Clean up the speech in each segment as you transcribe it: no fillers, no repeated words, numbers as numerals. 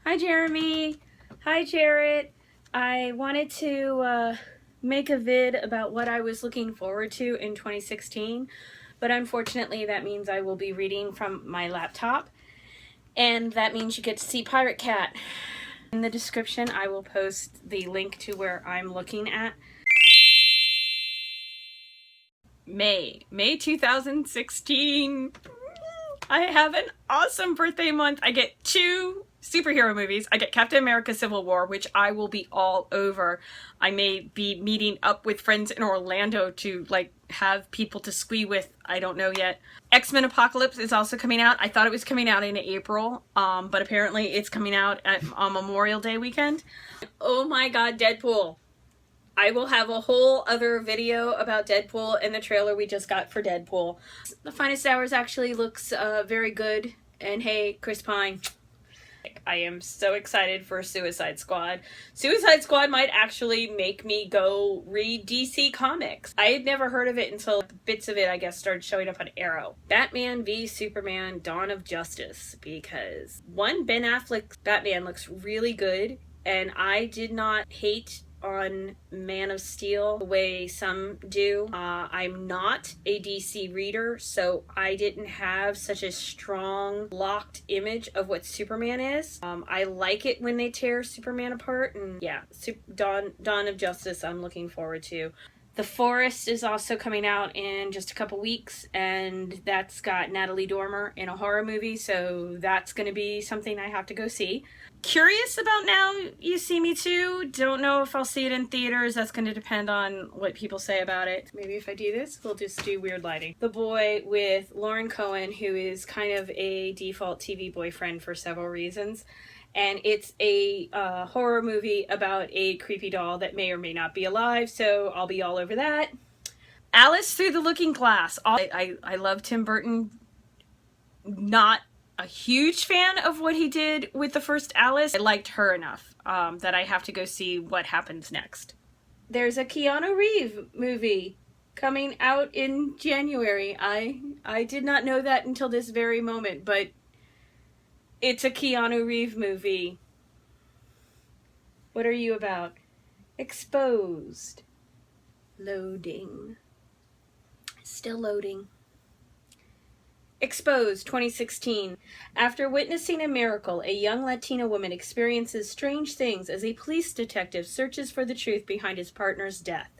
Hi, Jeremy. Hi, Jarrett. I wanted to make a vid about what I was looking forward to in 2016, but unfortunately that means I will be reading from my laptop, and that means you get to see Pirate Cat. In the description, I will post the link to where I'm looking at. May 2016. I have an awesome birthday month. I get 2 superhero movies. I get Captain America Civil War, which I will be all over. I may be meeting up with friends in Orlando to have people to squee with. I don't know yet. X-Men Apocalypse is also coming out. I thought it was coming out in April, but apparently it's coming out on Memorial Day weekend. Oh my god, Deadpool. I will have a whole other video about Deadpool and the trailer we just got for Deadpool. The Finest Hours actually looks very good. And hey, Chris Pine. I am so excited for Suicide Squad. Suicide Squad might actually make me go read DC Comics. I had never heard of it until bits of it, I guess, started showing up on Arrow. Batman v Superman Dawn of Justice. Because one, Ben Affleck's Batman looks really good. And I did not hate on Man of Steel the way some do. I'm not a DC reader, so I didn't have such a strong locked image of what Superman is. I like it when they tear Superman apart, and yeah, Dawn of Justice I'm looking forward to. The Forest is also coming out in just a couple weeks, and that's got Natalie Dormer in a horror movie, so that's going to be something I have to go see. Curious about Now You See Me Too. Don't know if I'll see it in theaters. That's going to depend on what people say about it. Maybe if I do this, we'll just do weird lighting. The Boy with Lauren Cohen, who is kind of a default TV boyfriend for several reasons. And it's a horror movie about a creepy doll that may or may not be alive, so I'll be all over that. Alice Through the Looking Glass. I love Tim Burton. Not a huge fan of what he did with the first Alice. I liked her enough that I have to go see what happens next. There's a Keanu Reeves movie coming out in January. I did not know that until this very moment, but it's a Keanu Reeves movie. What are you about? Exposed. Loading. Still loading. Exposed, 2016. After witnessing a miracle, a young Latina woman experiences strange things as a police detective searches for the truth behind his partner's death.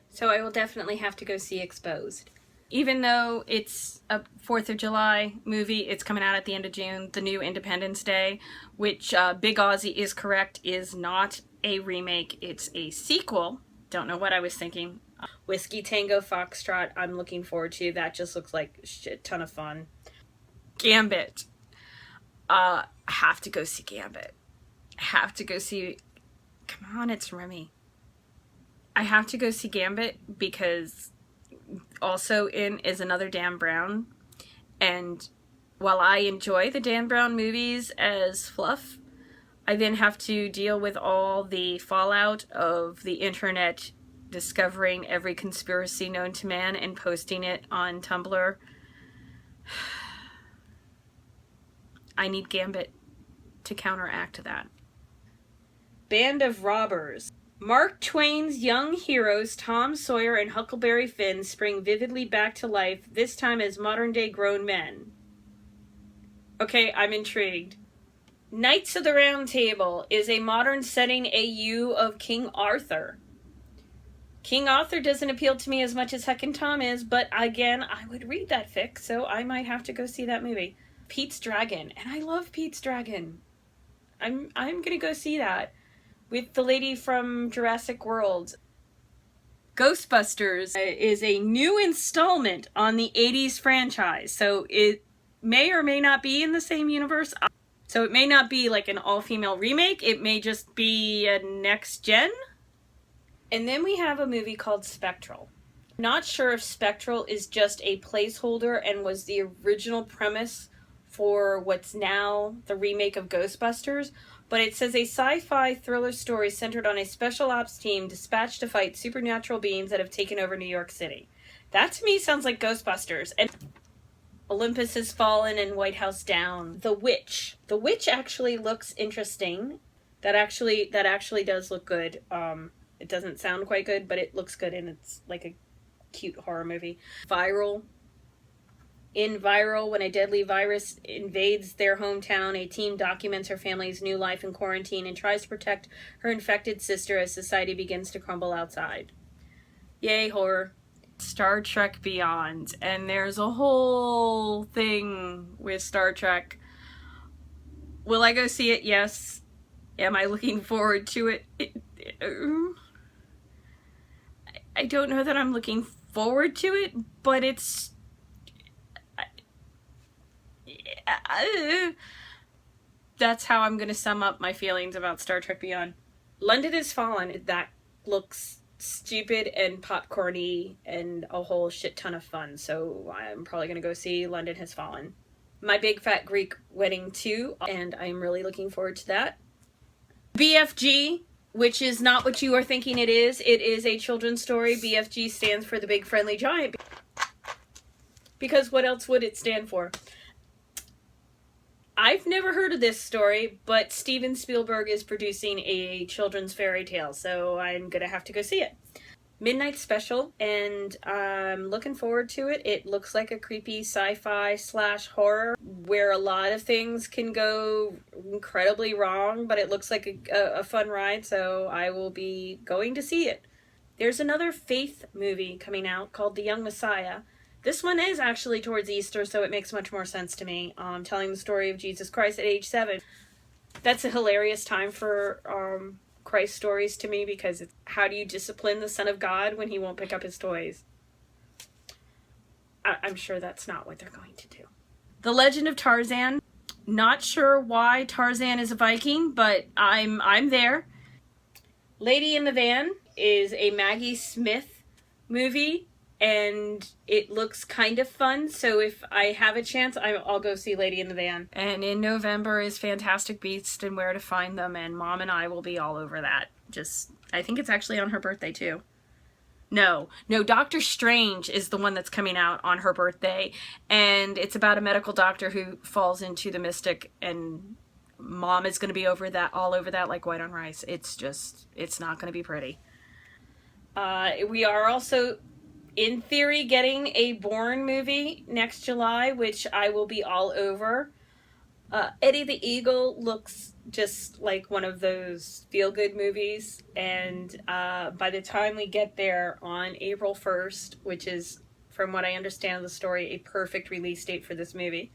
So I will definitely have to go see Exposed. Even though it's a 4th of July movie, it's coming out at the end of June, the new Independence Day, which Big Ozzy is correct, is not a remake, it's a sequel. Don't know what I was thinking. Whiskey Tango Foxtrot, I'm looking forward to. That just looks like a shit ton of fun. Gambit. I have to go see Gambit. I have to go see... Come on, it's Remy. I have to go see Gambit because also in is another Dan Brown. And while I enjoy the Dan Brown movies as fluff, I then have to deal with all the fallout of the internet discovering every conspiracy known to man and posting it on Tumblr. I need Gambit to counteract that. Band of Robbers. Mark Twain's young heroes Tom Sawyer and Huckleberry Finn spring vividly back to life, this time as modern-day grown men. Okay, I'm intrigued. Knights of the Round Table is a modern setting AU of King Arthur. King Arthur doesn't appeal to me as much as Heckin' Tom is, but again, I would read that fic, so I might have to go see that movie. Pete's Dragon, and I love Pete's Dragon. I'm gonna go see that with the lady from Jurassic World. Ghostbusters is a new installment on the 80s franchise, so it may or may not be in the same universe. So it may not be like an all-female remake, it may just be a next-gen. And then we have a movie called Spectral. Not sure if Spectral is just a placeholder and was the original premise for what's now the remake of Ghostbusters, but it says a sci-fi thriller story centered on a special ops team dispatched to fight supernatural beings that have taken over New York City. That to me sounds like Ghostbusters. And Olympus Has Fallen and White House Down. The Witch. The Witch actually looks interesting. That actually does look good. It doesn't sound quite good, but it looks good, and it's like a cute horror movie. Viral. In Viral, when a deadly virus invades their hometown, a team documents her family's new life in quarantine and tries to protect her infected sister as society begins to crumble outside. Yay, horror. Star Trek Beyond, and there's a whole thing with Star Trek. Will I go see it? Yes. Am I looking forward to it? I don't know that I'm looking forward to it, but it's... that's how I'm going to sum up my feelings about Star Trek Beyond. London Has Fallen. That looks stupid and popcorny and a whole shit ton of fun, so I'm probably going to go see London Has Fallen. My Big Fat Greek Wedding 2, and I'm really looking forward to that. BFG, which is not what you are thinking it is. It is a children's story. BFG stands for The Big Friendly Giant. Because what else would it stand for? I've never heard of this story, but Steven Spielberg is producing a children's fairy tale, so I'm gonna have to go see it. Midnight Special, and I'm looking forward to it. It looks like a creepy sci-fi / horror where a lot of things can go incredibly wrong, but it looks like a fun ride, so I will be going to see it. There's another faith movie coming out called The Young Messiah. This one is actually towards Easter, so it makes much more sense to me. Telling the story of Jesus Christ at age 7. That's a hilarious time for Christ stories to me, because it's, how do you discipline the Son of God when he won't pick up his toys? I'm sure that's not what they're going to do. The Legend of Tarzan. Not sure why Tarzan is a Viking, but I'm there. Lady in the Van is a Maggie Smith movie, and it looks kind of fun, so if I have a chance, I'll go see Lady in the Van. And in November is Fantastic Beasts and Where to Find Them, and Mom and I will be all over that. I think it's actually on her birthday, too. No, Doctor Strange is the one that's coming out on her birthday, and it's about a medical doctor who falls into the mystic, and Mom is going to be all over that like white on rice. It's not going to be pretty. We are also, in theory, getting a Bourne movie next July, which I will be all over. Eddie the Eagle looks just like one of those feel-good movies, and by the time we get there on April 1st, which is, from what I understand of the story, a perfect release date for this movie,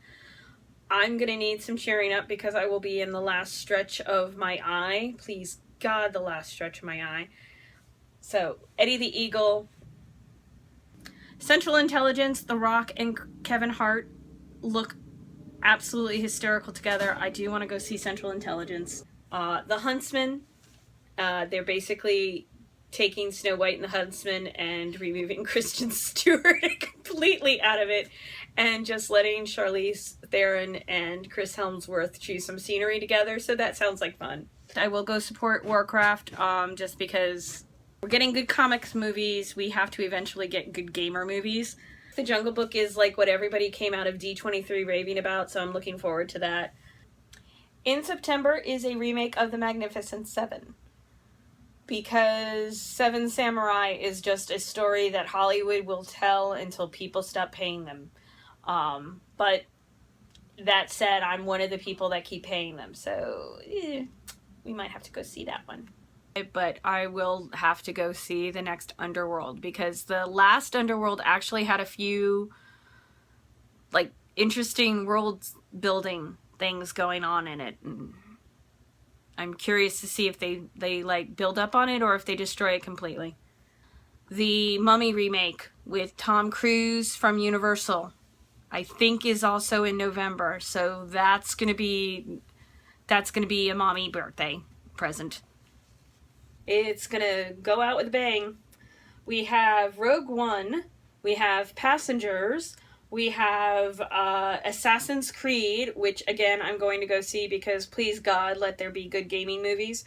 I'm gonna need some cheering up because I will be in the last stretch of my eye. Please God, the last stretch of my eye. So, Eddie the Eagle. Central Intelligence, The Rock and Kevin Hart look absolutely hysterical together. I do want to go see Central Intelligence. The Huntsman, they're basically taking Snow White and the Huntsman and removing Kristen Stewart completely out of it, and just letting Charlize Theron and Chris Hemsworth choose some scenery together, so that sounds like fun. I will go support Warcraft, just because we're getting good comics movies, we have to eventually get good gamer movies. The Jungle Book is like what everybody came out of D23 raving about, so I'm looking forward to that. In September is a remake of The Magnificent Seven, because Seven Samurai is just a story that Hollywood will tell until people stop paying them. But that said, I'm one of the people that keep paying them, so we might have to go see that one. But I will have to go see the next Underworld, because the last Underworld actually had a few like interesting world building things going on in it, and I'm curious to see if they like build up on it or if they destroy it completely. The Mummy remake with Tom Cruise from Universal, I think, is also in November, so that's gonna be a mommy birthday present. It's gonna go out with a bang. We have Rogue One, we have Passengers, we have Assassin's Creed, which again I'm going to go see because please God let there be good gaming movies,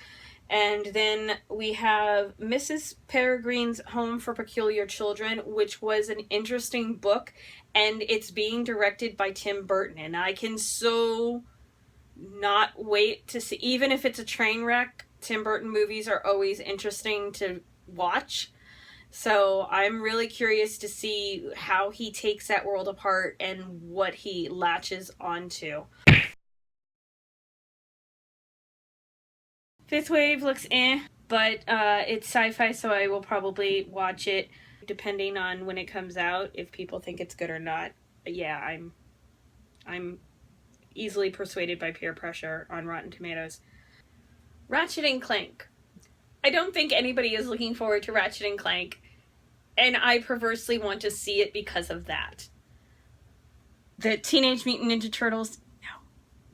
And then we have Mrs. Peregrine's Home for Peculiar Children, which was an interesting book, and it's being directed by Tim Burton. And I can so not wait to see, even if it's a train wreck, Tim Burton movies are always interesting to watch. So I'm really curious to see how he takes that world apart and what he latches onto. Fifth Wave looks but it's sci-fi, so I will probably watch it depending on when it comes out, if people think it's good or not. But yeah, I'm easily persuaded by peer pressure on Rotten Tomatoes. Ratchet and Clank. I don't think anybody is looking forward to Ratchet and Clank, and I perversely want to see it because of that. The Teenage Mutant Ninja Turtles,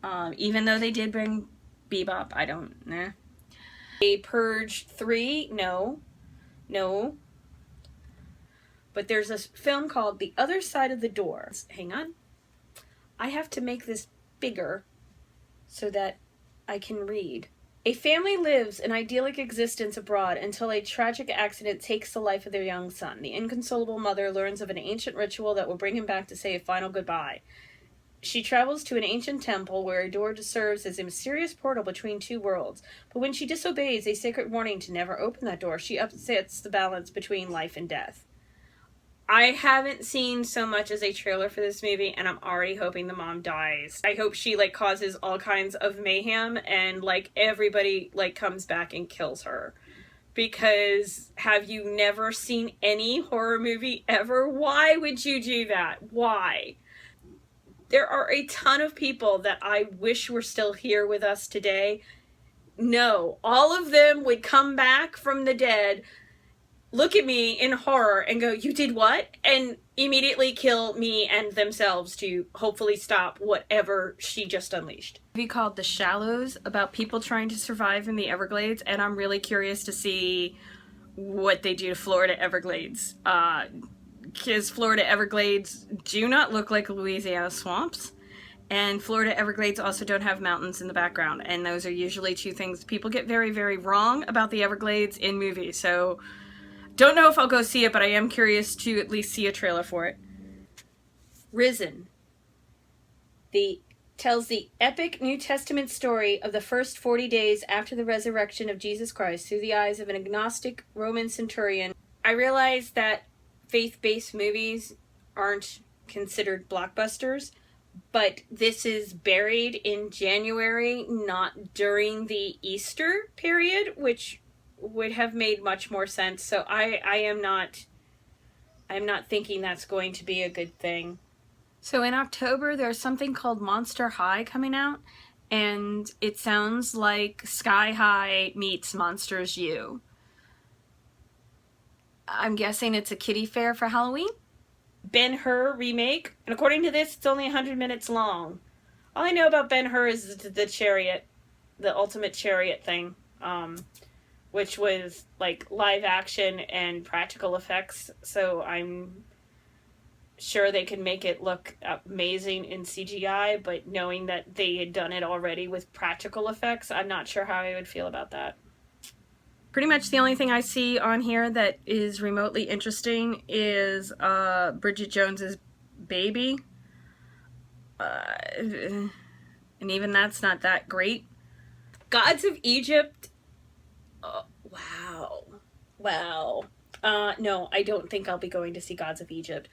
no. Even though they did bring Bebop, I don't, nah. A Purge 3, no. But there's a film called The Other Side of the Door. Hang on. I have to make this bigger so that I can read. A family lives an idyllic existence abroad until a tragic accident takes the life of their young son. The inconsolable mother learns of an ancient ritual that will bring him back to say a final goodbye. She travels to an ancient temple where a door serves as a mysterious portal between two worlds. But when she disobeys a sacred warning to never open that door, she upsets the balance between life and death. I haven't seen so much as a trailer for this movie, and I'm already hoping the mom dies. I hope she, causes all kinds of mayhem, and, everybody, comes back and kills her. Because have you never seen any horror movie ever? Why would you do that? Why? There are a ton of people that I wish were still here with us today. No, all of them would come back from the dead, look at me in horror and go, "You did what?" and immediately kill me and themselves to hopefully stop whatever she just unleashed. A movie called The Shallows, about people trying to survive in the Everglades, and I'm really curious to see what they do to Florida Everglades. Because Florida Everglades do not look like Louisiana swamps, and Florida Everglades also don't have mountains in the background, and those are usually two things people get very, very wrong about the Everglades in movies. So don't know if I'll go see it, but I am curious to at least see a trailer for it. Risen tells the epic New Testament story of the first 40 days after the resurrection of Jesus Christ through the eyes of an agnostic Roman centurion. I realize that faith-based movies aren't considered blockbusters, but this is buried in January, not during the Easter period, which would have made much more sense. So I'm not thinking that's going to be a good thing. So in October, there's something called Monster High coming out, and it sounds like Sky High meets Monsters U. I'm guessing it's a kiddie fair for Halloween. Ben-Hur remake, and according to this, it's only 100 minutes long. All I know about Ben-Hur is the chariot, the ultimate chariot thing, which was live action and practical effects, so I'm sure they can make it look amazing in CGI, but knowing that they had done it already with practical effects, I'm not sure how I would feel about that. Pretty much the only thing I see on here that is remotely interesting is Bridget Jones's Baby. And even that's not that great. Gods of Egypt. Oh, wow. No, I don't think I'll be going to see Gods of Egypt.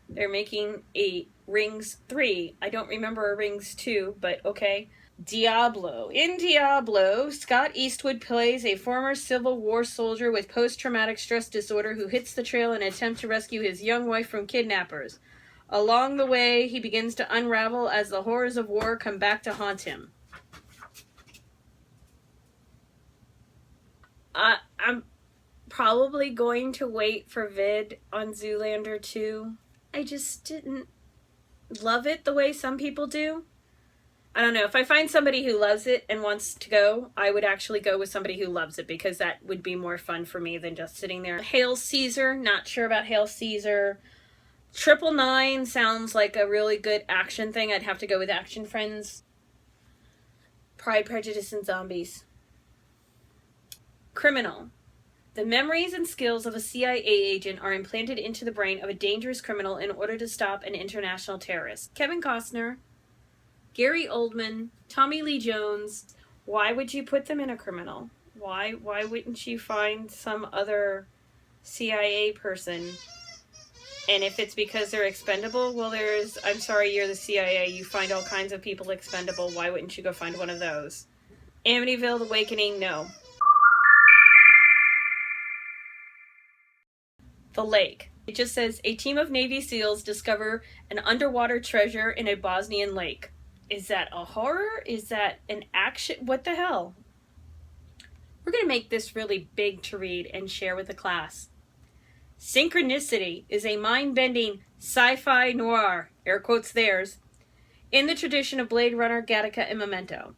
They're making a Rings 3. I don't remember a Rings 2, but okay. Diablo. In Diablo, Scott Eastwood plays a former Civil War soldier with post-traumatic stress disorder who hits the trail in an attempt to rescue his young wife from kidnappers. Along the way, he begins to unravel as the horrors of war come back to haunt him. I'm probably going to wait for vid on Zoolander 2. I just didn't love it the way some people do. I don't know. If I find somebody who loves it and wants to go, I would actually go with somebody who loves it, because that would be more fun for me than just sitting there. Hail Caesar. Not sure about Hail Caesar. 999 sounds like a really good action thing. I'd have to go with Action Friends. Pride, Prejudice, and Zombies. Criminal. The memories and skills of a CIA agent are implanted into the brain of a dangerous criminal in order to stop an international terrorist. Kevin Costner, Gary Oldman, Tommy Lee Jones. Why would you put them in a criminal? Why wouldn't you find some other CIA person? And if it's because they're expendable, well, I'm sorry, you're the CIA. You find all kinds of people expendable. Why wouldn't you go find one of those? Amityville Awakening, no. The Lake. It just says, a team of Navy SEALs discover an underwater treasure in a Bosnian lake. Is that a horror? Is that an action? What the hell? We're going to make this really big to read and share with the class. Synchronicity is a mind-bending sci-fi noir, air quotes theirs, in the tradition of Blade Runner, Gattaca, and Memento.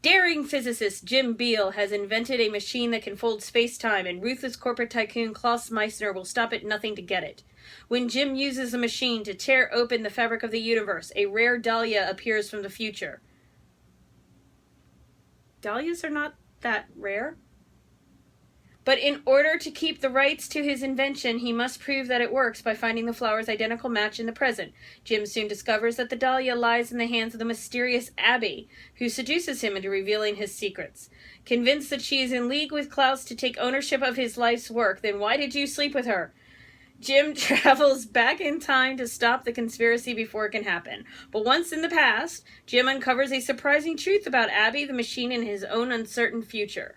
Daring physicist Jim Beale has invented a machine that can fold space-time, and ruthless corporate tycoon Klaus Meissner will stop at nothing to get it. When Jim uses the machine to tear open the fabric of the universe, a rare dahlia appears from the future. Dahlias are not that rare. But in order to keep the rights to his invention, he must prove that it works by finding the flower's identical match in the present. Jim soon discovers that the dahlia lies in the hands of the mysterious Abby, who seduces him into revealing his secrets. Convinced that she is in league with Klaus to take ownership of his life's work, then why did you sleep with her? Jim travels back in time to stop the conspiracy before it can happen. But once in the past, Jim uncovers a surprising truth about Abby, the machine, and his own uncertain future.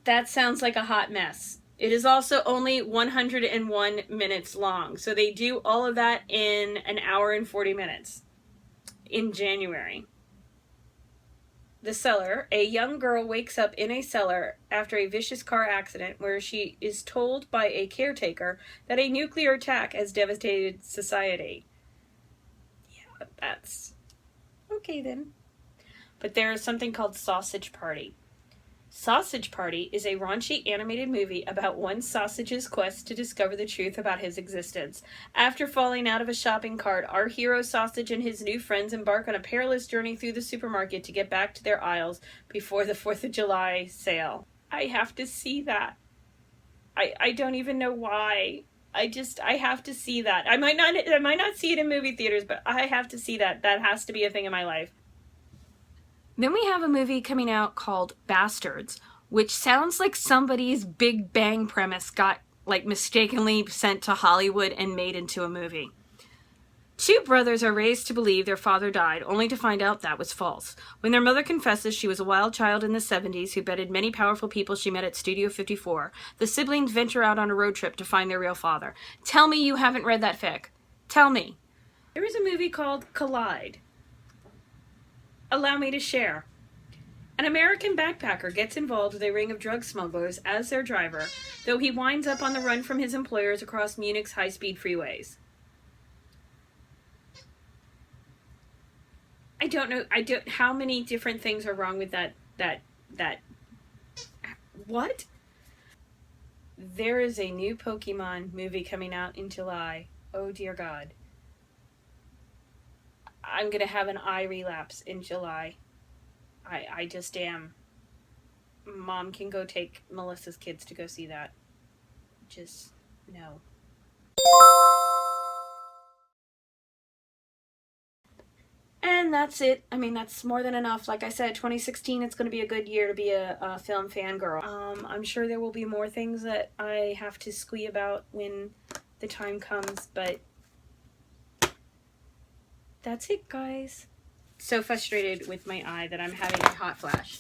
That sounds like a hot mess. It is also only 101 minutes long. So they do all of that in an hour and 40 minutes in January. The Cellar. A young girl wakes up in a cellar after a vicious car accident where she is told by a caretaker that a nuclear attack has devastated society. Yeah, that's okay then. But there is something called Sausage Party. Sausage Party is a raunchy animated movie about one sausage's quest to discover the truth about his existence. After falling out of a shopping cart, our hero Sausage and his new friends embark on a perilous journey through the supermarket to get back to their aisles before the 4th of July sale. I have to see that. I don't even know why. I have to see that. I might not see it in movie theaters, but I have to see that. That has to be a thing in my life. Then we have a movie coming out called Bastards, which sounds like somebody's Big Bang premise got mistakenly sent to Hollywood and made into a movie. Two brothers are raised to believe their father died, only to find out that was false. When their mother confesses she was a wild child in the 70s who bedded many powerful people she met at Studio 54, the siblings venture out on a road trip to find their real father. Tell me you haven't read that fic. Tell me. There is a movie called Collide. Allow me to share. An American backpacker gets involved with a ring of drug smugglers as their driver, though he winds up on the run from his employers across Munich's high-speed freeways. I don't know, how many different things are wrong with that, what? There is a new Pokemon movie coming out in July. Oh dear God. I'm going to have an eye relapse in July. I just am. Mom can go take Melissa's kids to go see that. Just, no. And that's it. I mean, that's more than enough. Like I said, 2016, it's going to be a good year to be a film fangirl. I'm sure there will be more things that I have to squee about when the time comes, but that's it, guys. So frustrated with my eye that I'm having a hot flash.